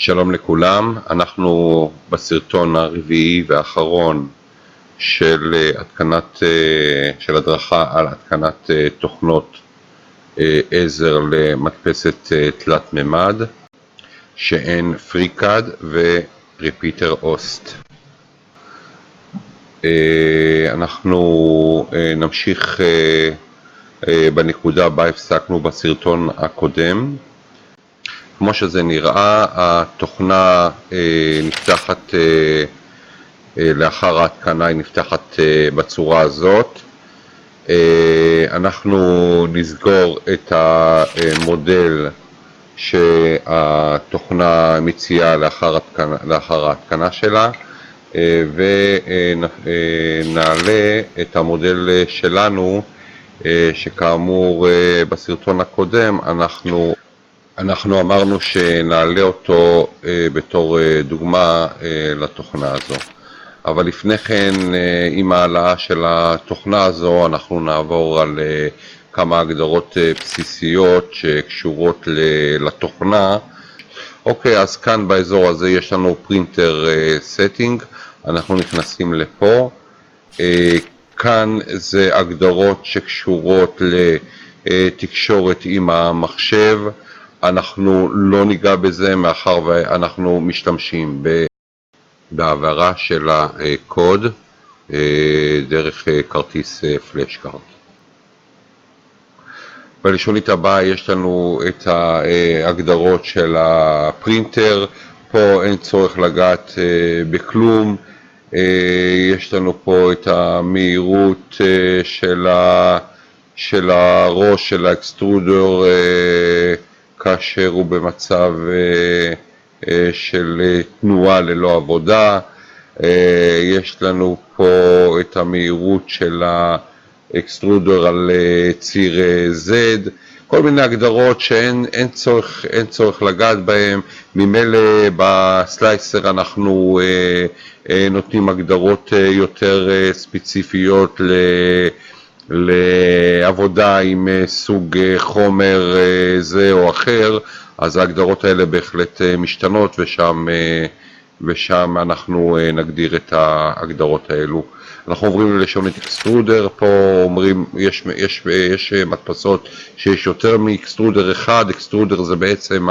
שלום לכולם, אנחנו בסרטון הרביעי והאחרון של הדרכה על התקנת תוכנות עזר למדפסת תלת מימד שהן FreeCAD ו-Repeater Host. אנחנו נמשיך בנקודה בה הפסקנו בסרטון הקודם. כמו שזה נראה, התוכנה נפתחת לאחר ההתקנה, היא נפתחת בצורה הזאת. אנחנו נסגור את המודל שהתוכנה מציעה לאחר ההתקנה שלה, ונעלה את המודל שלנו, שכאמור בסרטון הקודם אנחנו אמרנו שנעלה אותו בתור דוגמה לתוכנה הזו. אבל לפני כן, עם העלאה של התוכנה הזו, אנחנו נעבור על כמה הגדרות בסיסיות שקשורות לתוכנה. אוקיי, אז כאן באזור הזה יש לנו פרינטר סטינג, אנחנו נכנסים לפה. כאן זה הגדרות שקשורות לתקשורת עם המחשב. אנחנו לא ניגע בזה מאחר ואנחנו משתמשים בהעברה של הקוד דרך כרטיס פלאש קארד. בלשונית הבאה יש לנו את ההגדרות של הפרינטר. פה אין צורך לגעת בכלום. יש לנו פה את המהירות של הראש של האקסטרודר כאשר הוא במצב של תנועה ללא עבודה. יש לנו פה את המהירות של האקסטרודר על ציר Z, כל מיני הגדרות שאין צורך לגעת בהם. ממילא בסלייסר אנחנו נותנים הגדרות יותר ספציפיות לעבודה עם סוג חומר זה או אחר, אז ההגדרות האלה בהחלט משתנות, ושם אנחנו נגדיר את ההגדרות האלו. אנחנו עוברים ללשונית אקסטרודר. פה אומרים, יש מדפסות שיש יותר מאקסטרודר אחד. אקסטרודר זה בעצם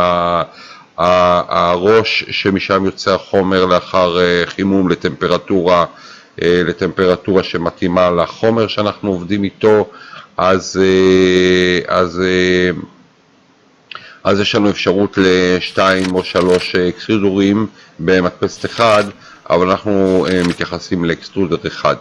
הראש שמשם יוצא החומר לאחר חימום לטמפרטורה שמתאימה לחומר שאנחנו עובדים איתו. אז יש לנו אפשרות ל2 או 3 אקסטרודרים במדפסת אחד, אבל אנחנו מתייחסים לאקסטרודר אחד.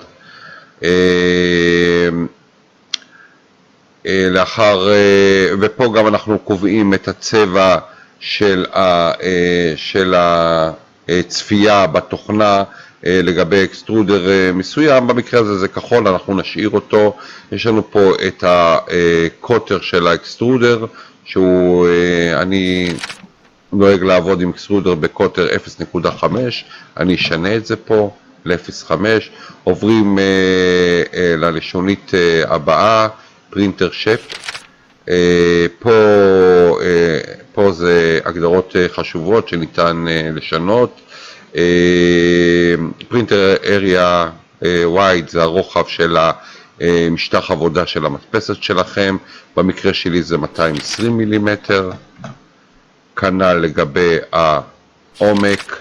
ופה גם אנחנו קובעים את הצבע של הצפייה בתוכנה לגבי אקסטרודר מסוים. במקרה הזה זה כחול, אנחנו נשאיר אותו. יש לנו פה את הקוטר של האקסטרודר, שהוא, אני נוהג לעבוד עם אקסטרודר בקוטר 0.5, אני אשנה את זה פה ל-0.5. עוברים ללשונית הבאה, פרינטר שפ. פה זה הגדרות חשובות שניתן לשנות. פרינטר אריה ווייד זה הרוחב של משטח עבודה של המדפסת שלכם. במקרה שלי זה 220 מילימטר. כנ"ל לגבי העומק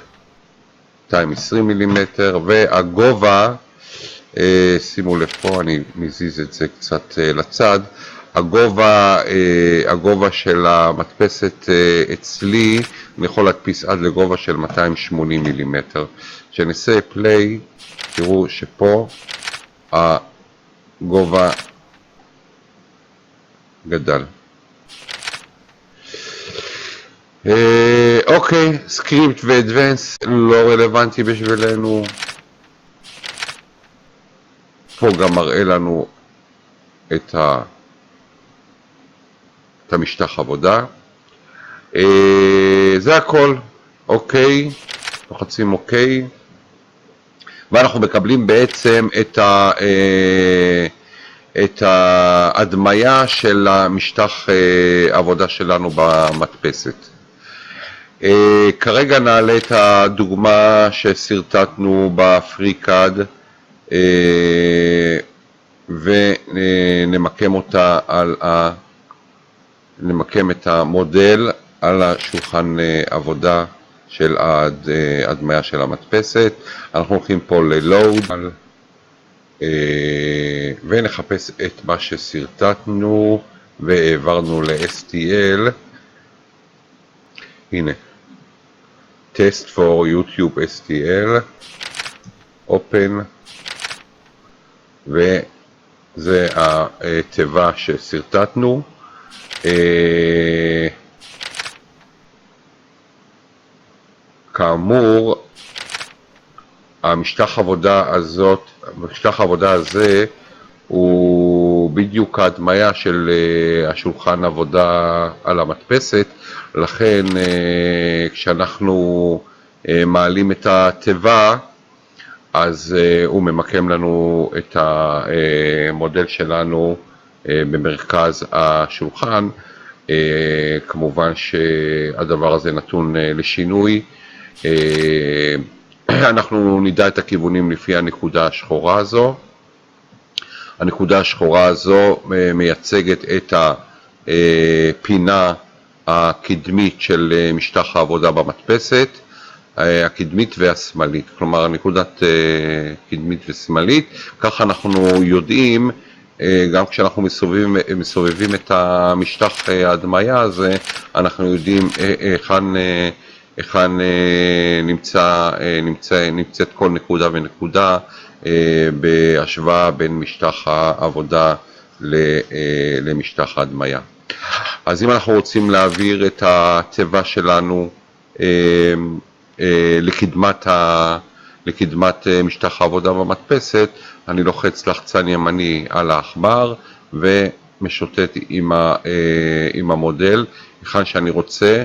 220 מילימטר, והגובה, שימו לב פה, אני מזיז את זה קצת לצד. הגובה של המדפסת אצלי, אני יכול להדפיס עד לגובה של 280 מילימטר. כשנעשה פליי, תראו שפה הגובה גדל. אוקיי, סקריפט ואדוונס לא רלוונטי בשבילנו. פה גם מראה לנו את המשטח עבודה. זה הכל. אוקיי, לוחצים אוקיי, ואנחנו מקבלים בעצם את ההדמיה של המשטח עבודה שלנו במדפסת. כרגע נעלה את הדוגמה שסרטטנו בפריקאד ונמקם אותה נמקם את המודל על השולחן עבודה של ההדמיה של המדפסת. אנחנו הולכים פה ל-Load ונחפש את מה שסרטטנו והעברנו ל-STL. הנה, Test for YouTube STL, Open, וזה התיבה שסרטטנו. כאמור, המשטח העבודה הזה הוא בדיוק ההדמיה של השולחן עבודה על המדפסת, לכן כשאנחנו מעלים את התיבה אז הוא ממקם לנו את המודל שלנו במרכז השולחן. כמובן שהדבר הזה נתון לשינוי. אנחנו נדע את הכיוונים לפי הנקודה השחורה הזו. הנקודה השחורה הזו מייצגת את הפינה הקדמית של משטח העבודה במדפסת, הקדמית והשמאלית, כלומר נקודת קדמית ושמאלית. ככה אנחנו יודעים, גם כשאנחנו מסובבים את המשטח ההדמיה הזה, אנחנו יודעים היכן נמצאת כל נקודה ונקודה בהשוואה בין משטח העבודה למשטח ההדמיה. אז אם אנחנו רוצים להעביר את התיבה שלנו לקדמת משטח העבודה במדפסת, אני לוחץ לחצן ימני על העכבר ומשוטט עם המודל היכן שאני רוצה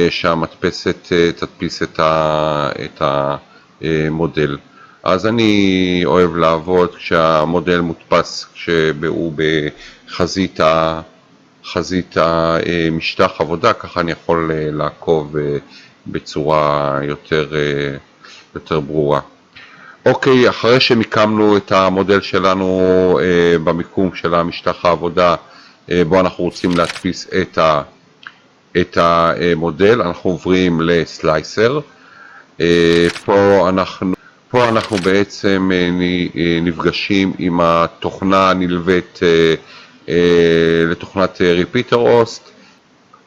שהמדפסת תדפיס את המודל. אז אני אוהב לעבוד כשהמודל מודפס כשהוא בחזית המשטח עבודה, ככה אני יכול לעקוב בצורה יותר ברורה. אוקיי, אחרי שמיקמנו את המודל שלנו במיקום של המשטח העבודה בו אנחנו רוצים להדפיס את המודל, אנחנו עוברים לסלייסר. פה אנחנו בעצם נפגשים עם התוכנה הנלווית לתוכנת Repeater Host.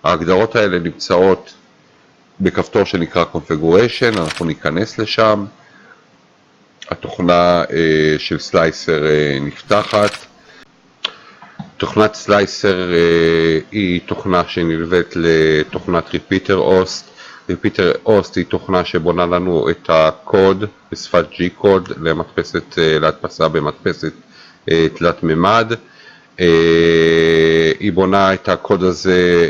ההגדרות האלה נמצאות בכפתור שנקרא Configuration, אנחנו ניכנס לשם. התוכנה של סלייסר נפתחת. תוכנת סלייסר היא תוכנה שנלווית לתוכנת Repeater Host. Repeater Host היא תוכנה שבונה לנו את הקוד בשפת G-קוד להדפסה במדפסת תלת ממד. היא בונה את הקוד הזה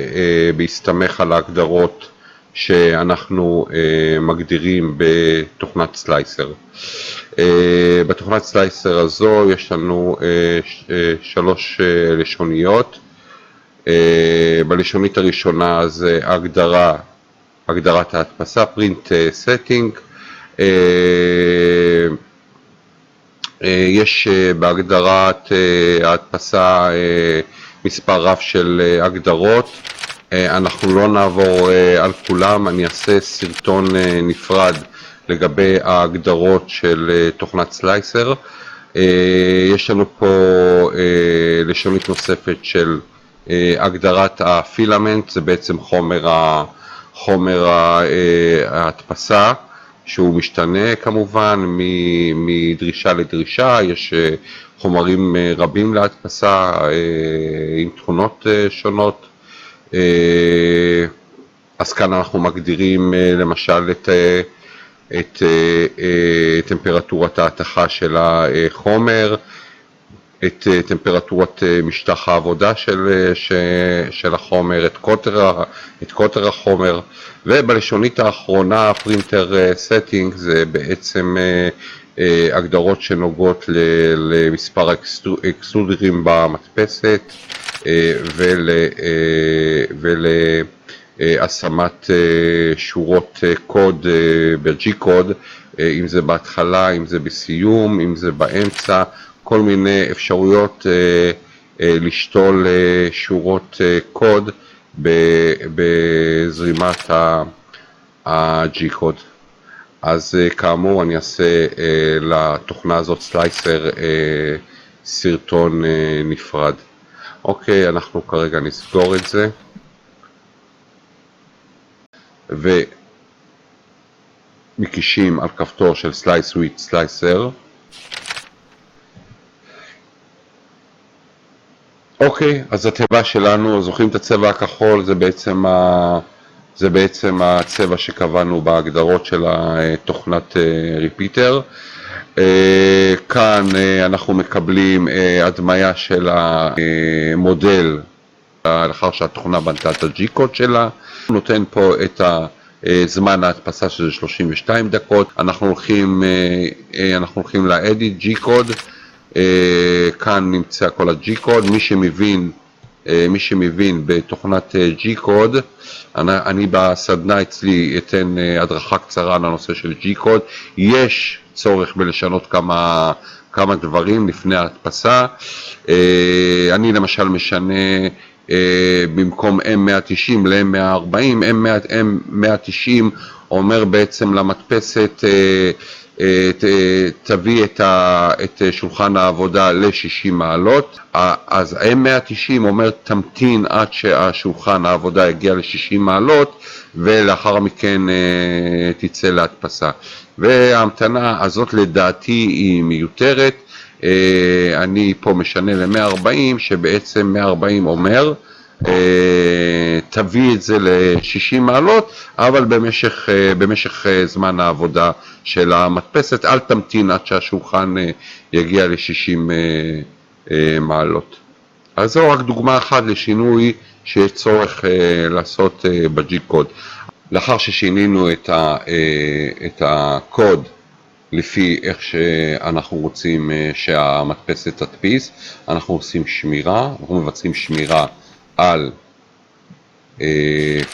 בהסתמך על ההגדרות שאנחנו מגדירים בתוכנת סלייסר. בתוכנת סלייסר הזו יש לנו 3 לשוניות. בלשונית הראשונה זה הגדרת ההדפסה, print setting. יש בהגדרת ההדפסה מספר רב של הגדרות. אנחנו לא נעבור על כולם, אני אעשה סרטון נפרד לגבי ההגדרות של תוכנת סלייסר. יש לנו פה לשונית נוספת של הגדרת הפילמנט, זה בעצם חומר ההדפסה, שהוא משתנה כמובן מדרישה לדרישה. יש חומרים רבים להדפסה עם תכונות שונות. אז כאן אנחנו מגדירים למשל את טמפרטורת ההתכה של החומר, את טמפרטורת משטח העבודה של החומר, את קוטר החומר. ובלשונית האחרונה, printer setting, זה בעצם הגדרות שנוגעות למספר האקסטרודרים במדפסת השמת שורות קוד ב-G-Code, אם זה בהתחלה, אם זה בסיום, אם זה באמצע, כל מיני אפשרויות לשתול שורות קוד בזרימת ה-G-Code. אז כאמור אני אעשה לתוכנה הזאת סלייסר סרטון נפרד. אוקיי, אנחנו כרגע נסגור את זה ומקישים על כפתור של Slice with Slicer. אוקיי, אז התיבה שלנו, זוכרים את הצבע הכחול, זה בעצם הצבע שקבענו בהגדרות של תוכנת ריפיטר. כאן אנחנו מקבלים הדמיה של המודל לאחר שהתוכנה בנתה את ה-G-Code שלה. נותן פה את זמן ההדפסה שזה 32 דקות. אנחנו הולכים ל-Edit G-Code. כאן נמצא כל ה-G-Code. מי שמבין בתוכנת G-Code, אני בסדנה אצלי אתן הדרכה קצרה לנושא של G-Code. יש צורך בלשנות כמה דברים לפני ההדפסה. אני למשל משנה במקום M190 ל-M140. M190 אומר בעצם למדפסת תביא את שולחן העבודה ל-60 מעלות, אז M190 אומר תמתין עד שהשולחן העבודה יגיע ל-60 מעלות ולאחר מכן תצא להדפסה. וההמתנה הזאת לדעתי היא מיותרת. אני פה משנה ל-140, שבעצם 140 אומר תביא את זה ל-60 מעלות, אבל במשך זמן העבודה של המדפסת אל תמתין עד שהשולחן יגיע ל-60 מעלות. אז זו רק דוגמה אחת לשינוי שיש צורך לעשות ב-G-Code. לאחר ששינינו את הקוד לפי איך שאנחנו רוצים שהמדפסת תדפיס, אנחנו עושים שמירה, אנחנו מבצעים שמירה על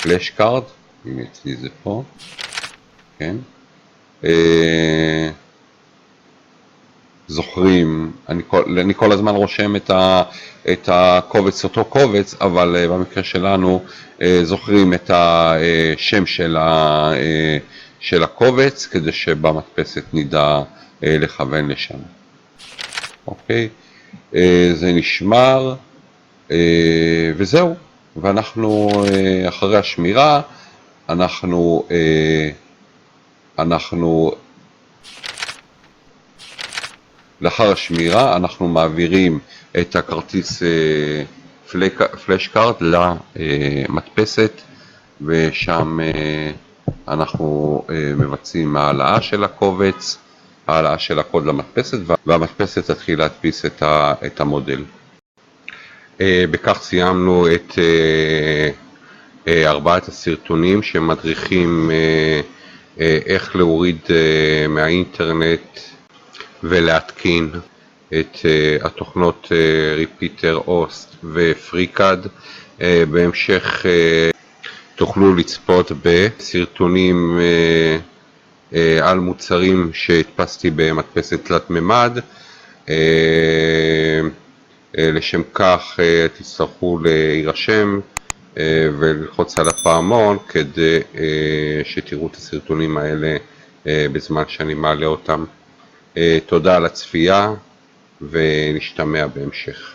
פלאש קארד, הנה אצלי זה פה, כן. זוכרים, אני כל הזמן רושם את הקובץ, אותו קובץ, אבל במקרה שלנו זוכרים את השם של הקובץ כדי שבמדפסת נדע לכוון לשם. אוקיי, זה נשמר וזהו. ואנחנו אחרי השמירה לאחר השמירה אנחנו מעבירים את הכרטיס פלאש קארד למדפסת, ושם אנחנו מבצעים העלאה של הקובץ, העלאה של הקוד למדפסת, והמדפסת תתחיל להדפיס את המודל. בכך סיימנו את 4 הסרטונים שמדריכים איך להוריד מהאינטרנט ולהתקין את התוכנות ריפיטר, אוסט ופריקד. בהמשך תוכלו לצפות בסרטונים על מוצרים שהדפסתי במדפסת תלת ממד. לשם כך תצטרכו להירשם וללחוץ על הפעמון כדי שתראו את הסרטונים האלה בזמן שאני מעלה אותם. תודה על הצפייה ונשתמע בהמשך.